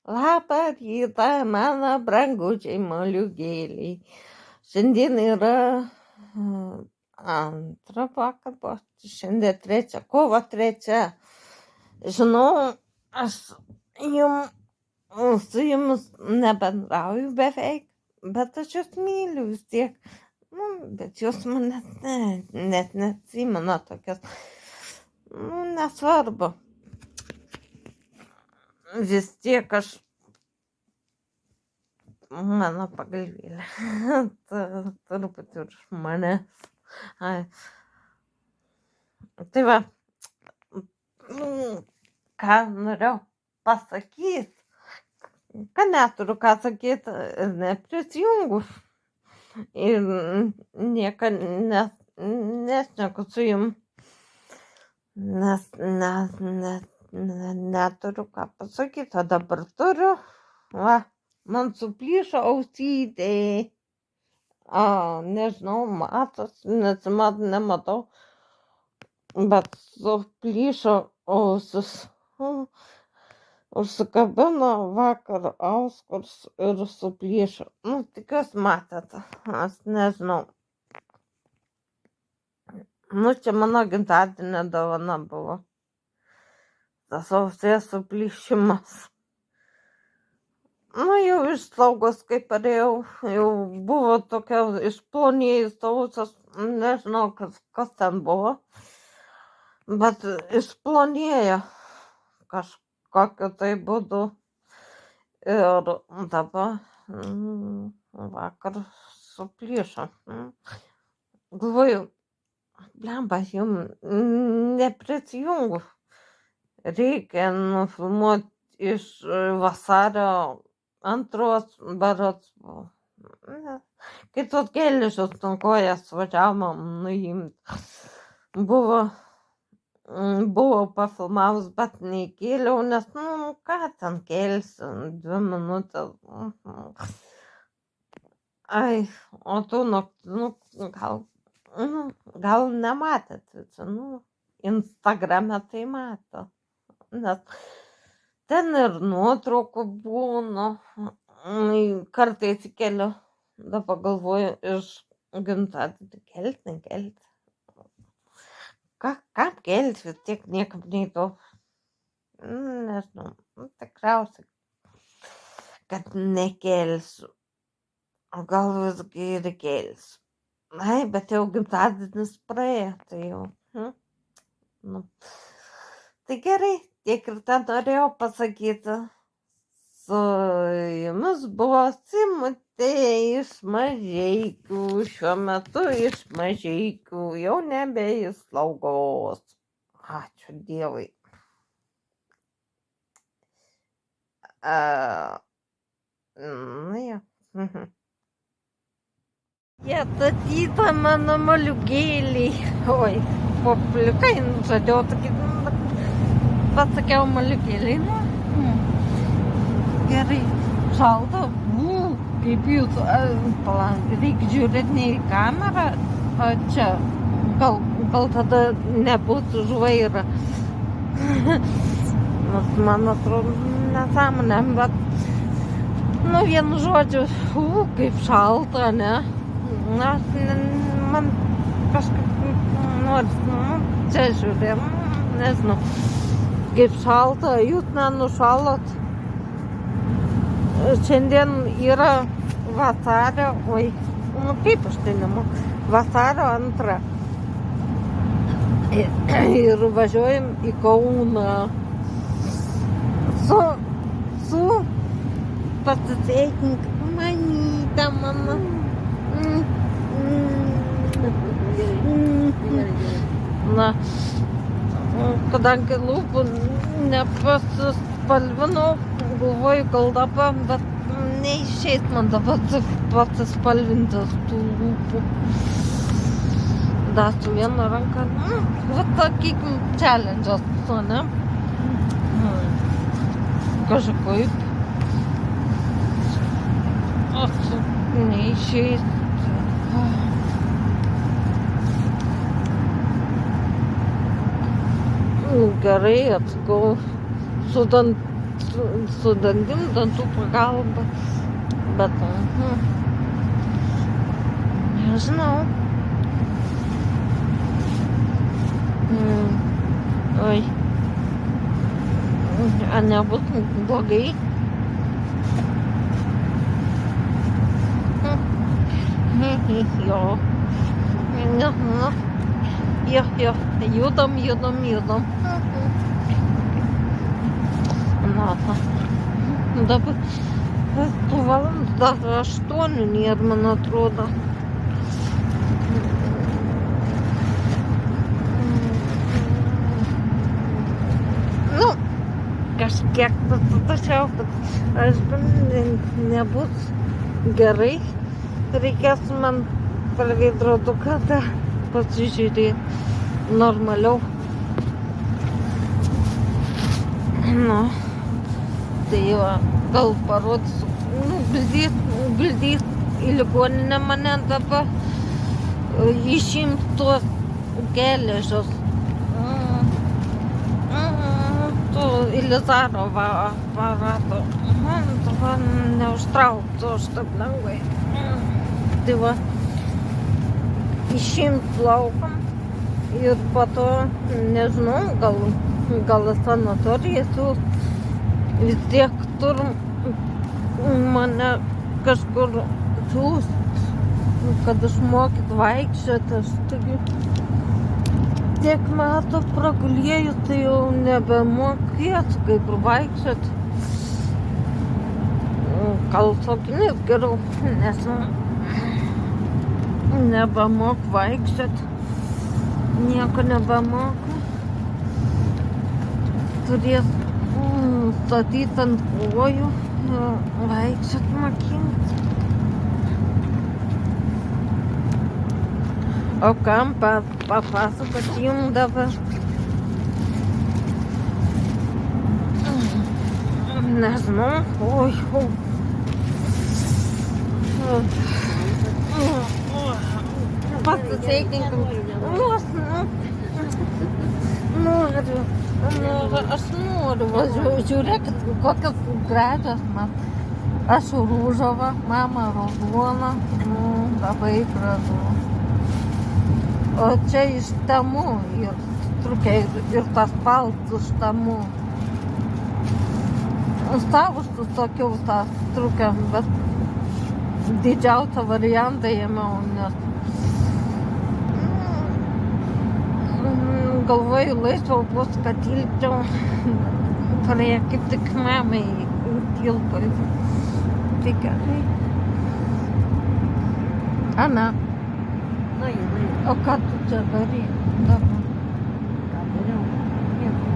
Labą rytą, mano brangučiai moliūgėliai. Šiandien yra antra vakar, šiandien trečia, kovo 3. Žinau, aš su jumis nebendrauju beveik, bet aš jūs myliu vis tiek. Bet jūs manęs net neatsimena tokias. Nesvarbu. Vis tiek aš mano pagalvėlė. Truputį už manęs. Ai. Tai va, ką norėjau pasakyti, kad neturiu ką sakyti ir neprisijungu. Ir niekad nesneku su jum, nes neturiu ką pasakyti, o dabar turiu. Va, man suplyšo ausytė. Nežinau, matos, nematau, bet suplyšo ausis. Užsikabino vakar auskus ir suplyšo. Tikiuosi matėte, aš nežinau. Čia mano gimtadienio dovana buvo. Tas ausies suplyšimas. Jau iš slaugos, kai parėjau, jau buvo tokia išplonėjus ausis, nežinau, kas ten buvo, bet išplonėjo kažkokiu tai būdu. Ir dabar vakar suplyšo. Galvoju, blemba, jums neprisijungu. Reikia nufilmuoti iš vasario 2 berods. Kai tos gėlišos kojas važiavom nuimti. Buvo pafilmavus, bet neįkėliau, nes, ką ten kelsi, 2 minutės. Ai, o tu gal nematėte, Instagrame tai mato, nes ten ir nuotraukų būna, kartais įkeliu, dabar galvoju, iš gimtadienio kelti. Kam kelti, vis tiek niekam neįdomu. Nežinau, tikriausiai, kad nekelsiu. O gal visgi ir kelsiu. Ai, bet jau gimtadienis praėjo, tai jau. Tai gerai, tiek ir tą norėjau pasakyti. Su jumis buvo Simutė iš Mažeikių, šiuo metu iš Mažeikių, jau nebe iš slaugos. Ačiū Dievui. Ja. Jie tatyta mano moliūgėliai. Oi, popliukai, žadėjau sakyti, pasakiau moliūgėliai. Gerai, šalta, kaip jūs, reikia žiūrėti ne į kamerą, o čia, gal tada nebus už vairą. Nors man atrodo nesąmonė, bet, vienu žodžiu, kaip šalta, ne? Man kažkaip nors, čia žiūrėjom, nežinau, kaip šalta, jūs nenušalot. Šiandien yra vasario, kaip aš tai nemoku, vasario 2. Ir važiuojam į Kauną su pasisveikink mamytę mano. Kadangi lūpų nepasispalvinau, galvoju, gal dabar, bet neišeis man dabar pasispalvintis tų lūpų. Dar su viena ranka, sakykim, challenge'as, ne? Kažkaip. Neišeis. Gerai, atsikau su su dantim, dantų pagalba. Bet, nežinau. Oi. Ar nebus blogai? Jo. Jo. Judam. Na, dabar tų valandų dar 8 nėra, man atrodo. Kažkiek tačiau, kad aišku, nebus gerai. Reikės man per veidroduką pasižiūrėti normaliau. Nu, tai va, gal parodysiu, bildys į ligoninę mane dabar išimt tuos geležius. Ilizarovo aparato. Man dabar neužtrauktų aš taip lengvai. Tai va, išimt laukom ir po to, nežinau, gal sanatorija siūs. Vis tiek turim mane kažkur siūst, kad išmokyt vaikščioti. Aš taigi tiek metų pragulėjus, tai jau nebemokėsiu kaip ir vaikščioti. Gal šokinės geriau, nes nebemok vaikščioti. Nieko nebemoku. Turės statyti ant kojų, vaikščioti mokinti. O kam papasakot jums dabar? Nežinau. Oi. Pasisveikinkim. Aš noriu važiuoti. Žiūrėkit, kokios gražios man. Aš rūžava, mama raudona. Labai gražu. O čia iš temų ir strukiai, ir tas paltus temų. Savus sakiau tą strukę, bet didžiausią variantą ėmiau, nes galvoju laisvo bus, kad tilpčiau. Turėjo kaip tik mamai tilpai. Tai gerai. Ana. O ką tu čia darai dabar? Ką dariau? Nieko.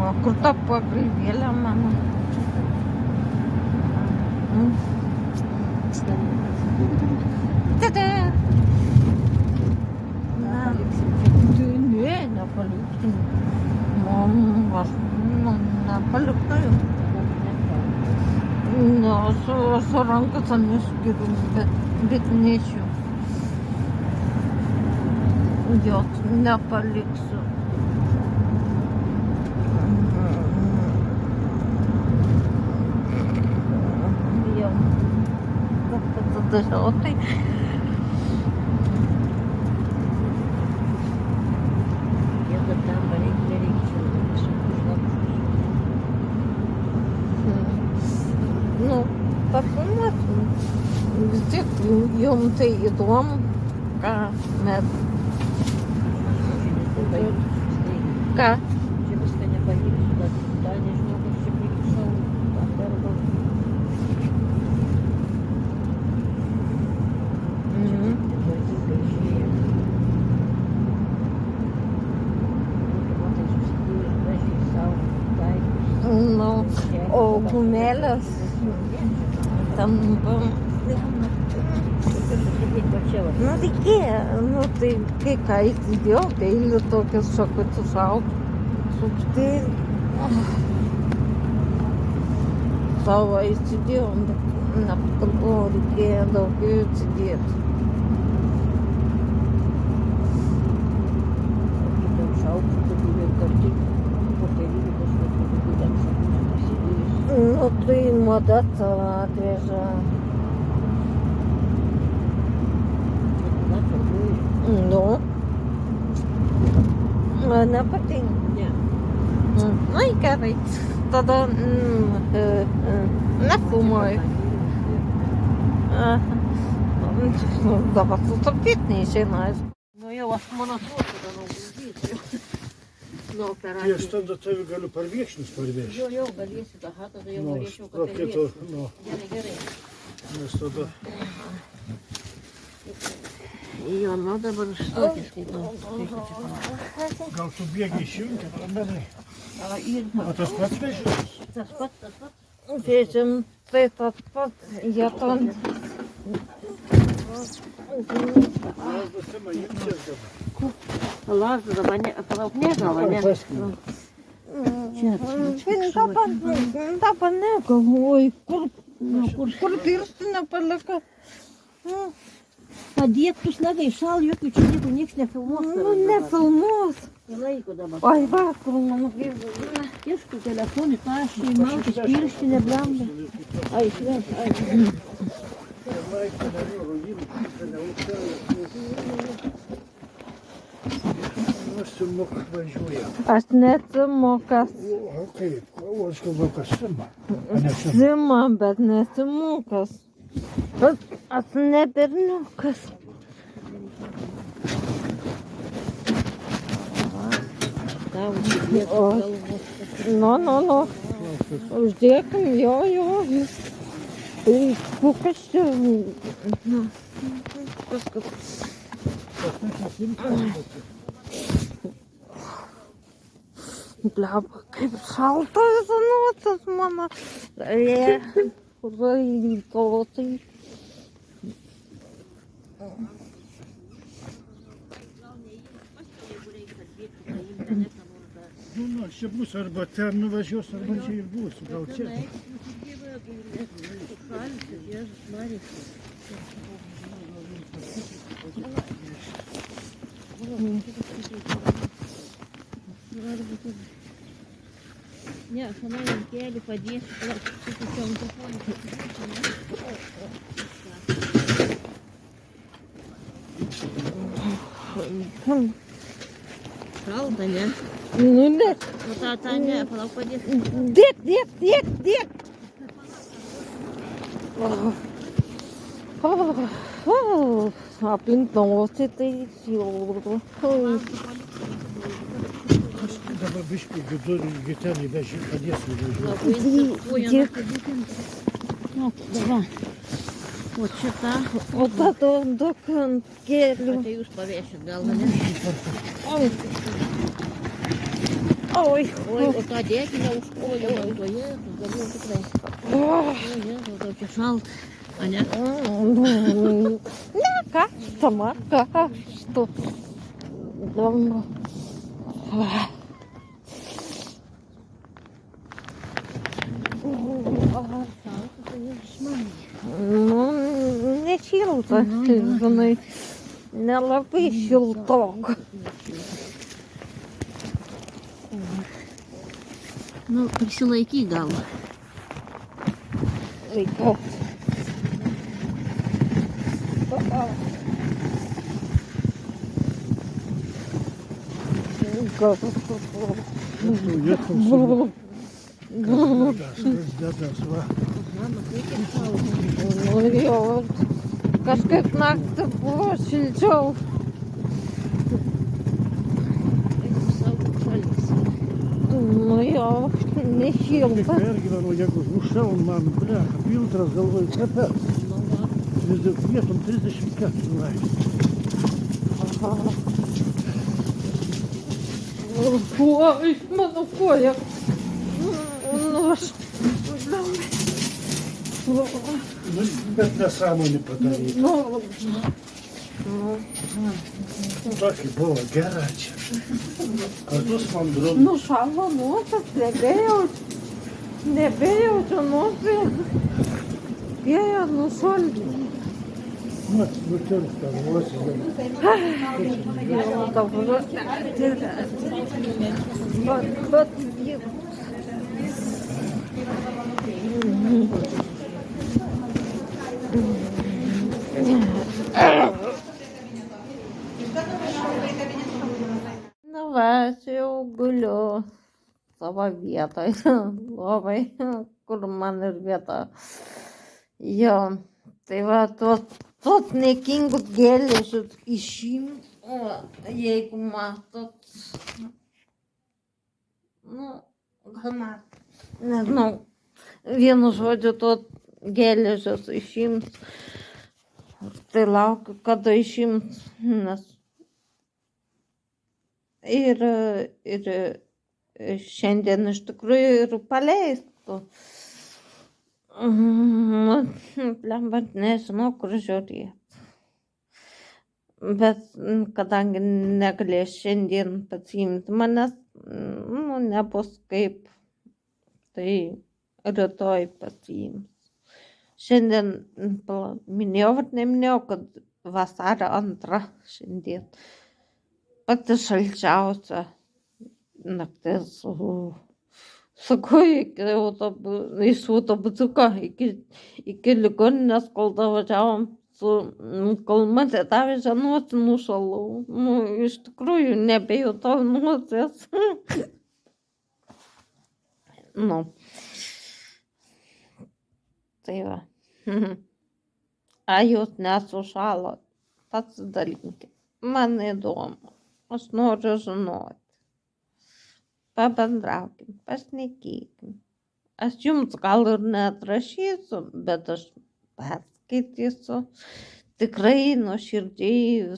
O kur ta pagalvėlė mano? Tada! Ne, nepaliksim. Aš nepaliksim. Aš rankas neskiriu, bet nešiu. Jos nepaliksiu. Jau. Tada tai. Jeigu tam nereikčiau, Parfumuosim. Vis tiek jums tai įdomu, ką mes. Ką? Čia viską nepavyksiu, bet dar nežinau, kad čia prikišau dar daug. Tvarkingai išėjo. Moteris susidūrė gražiai savo daiktus. O gumelės tam nu tai kai ką įsidėjau, peilį tokias šakutis sukštėlį. Savo įsidėjau, bet nepagalvojau, reikėjo daugiau įsidėti. Kaip šaukštų блин, модаться atveža. Nu. Man nepatīk. Ne. Nu, gerai. Tada nefilmoju. Dabar sustabdyt neišeina. Nu jau aš man atrodo, kad nuguldyti. Nuo Tai operacijos. aš tada tave galiu parviešinus parvežti. Jau galėsiu, aha, tada jau Nu, norėčiau, kad prakito, kalbėtų. nu, Gerai. nes tada Jo, nu dabar užstokis, tai nu. gal tu bėgi išjungti, ramenai. Ir O tas pats vežimas? tas pats. Vežim, tai tas pats. Jie to... Lazdas ima imties dabar. Lazda dabar ne, palauk, ne gal, ne? Paskui. Dabar negalvoju, kur pirštinę palika. Padėk tu snagai, šal, jokių čia nieko, nieks nefilmuos. Nu, nefilmuos. Laiko dabar. Oi, va, kur mano gyvena. Ieškau telefonį, paštai, mautis, pirštinė, blemba. Ai, švent, ai. Simuk važiuoja. Aš nesimukas. O kaip? O aš galvoju, kas Sima. A ne Sima. Sima, bet nesimukas. Bet aš ne berniukas. Tau, šiek galvos. Nu. Uždėkim, jo. Tai kokias čia... Nu, kažkas... Bleba, kaip šalta visą nosis mano. Raitotai. Nu, čia bus arba ten nuvažiuos, arba čia ir bus. Gal čia. Ne, aš manau, kėlį padėsiu, susičiom Šalta, ne? Nu, ne. O tą ne, palauk padėsiu. Dėk. Aplink nosį tai jau... Aš dabar biškai vidurį gitelį vežiu, padėsiu važiuoti. Labai instruktuojam. Nu, dabar. O čia tą. O tada daug ant kėlių. Tai jūs pavėšit gal, ne? Oi. Oi, o tą dėkinę užkojo. O Jėzus, galiu tikrai. O Jėzus, tau čia šalt. A ne? Ne, karštama, karštu. Nu, nešilta, žinai, nelabai šiltok. Nu, prisilaikyk gal. Reikia. Dedas, va. Nu jo, kažkaip naktį buvo šilčiau. Nu jo, nešilta. Pergyvenu, jeigu užšal man, blecha, filtras galvoju, kapet. Vietom 34 laipsnių. Oi, mano koja. Nu, aš... Nu, bet nesąmonį padaryti. Tokį buvo gera čia. Kartus man drūm. Nu, šalo nosis, nebejaučiu nosis. Vėjo nušalti. Nutirpta nosis. savo vietoj, lovai, kur man ir vieta. Jo, tai va, tuos niekingus geležius išimt, o jeigu matot, nu, gal matot, nežinau, vienu žodžiu, tuos geležius išimt, tai laukiu, kada išimt, nes ir šiandien iš tikrųjų ir paleistų. Lembat nežinau, kur žiūrėti. Bet kadangi negalės šiandien pasiimti manęs, nu, nebus kaip, tai rytoj pasiims. Šiandien minėjau ar neminėjau, kad vasario 2 šiandien. Pati šalčiausia naktis. Sakau, iš autobusiuko iki ligoninės, kol davažiavom, kol mane davėžė nuoti nušalau. Nu, iš tikrųjų, nebejutau nosies. Nu. Tai va. A jūs nesušalot, pasidalinkit. Man įdomu. Aš noriu žinoti. Pabendraukim, pašnekėkim. Aš jums gal ir neatrašysiu, bet aš perskaitysiu. Tikrai nuoširdžiai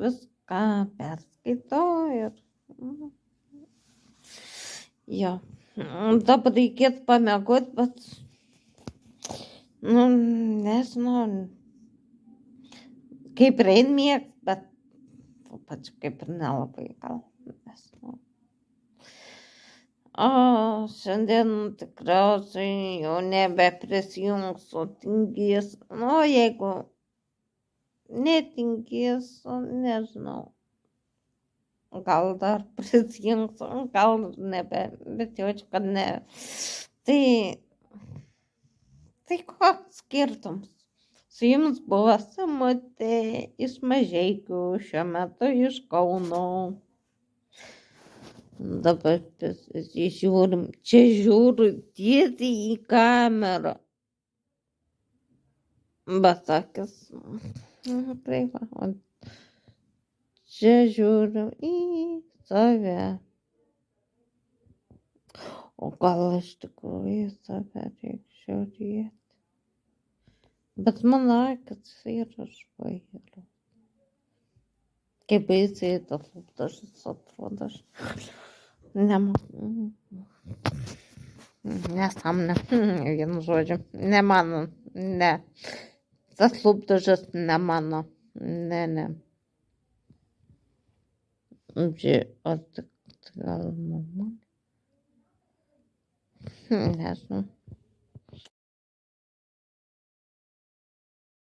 viską perskaitau ir... Jo. Dabar reikėtų pamiegoti, bet... Nu, nežinau. Kaip ir ein miegs, bet... Pačiu kaip ir nelabai gal. Nežinau. O šiandien tikriausiai jau nebeprisijungsiu, tingės. Nu, jeigu netingėsiu, nežinau. Gal dar prisijungsiu, gal nebe, bet jaučiu, kad ne. Tai koks skirtumas? Su jums buvo Samutė iš Mažeikių, šiuo metu iš Kauno. Dabar žiūrim, čia žiūriu tiesiai į kamerą. Bet akis, tai va, o čia žiūriu į save. O gal iš tikrųjų į save reikia žiūrėti. Bet mano akis yra žvaigždė. Kaip baisiai tas lūpdažis atrodo. Nesąmonė, vienu žodžiu, ne mano, ne. Tas lūpdažis ne mano, ne. O tik gal mama? Nežinau.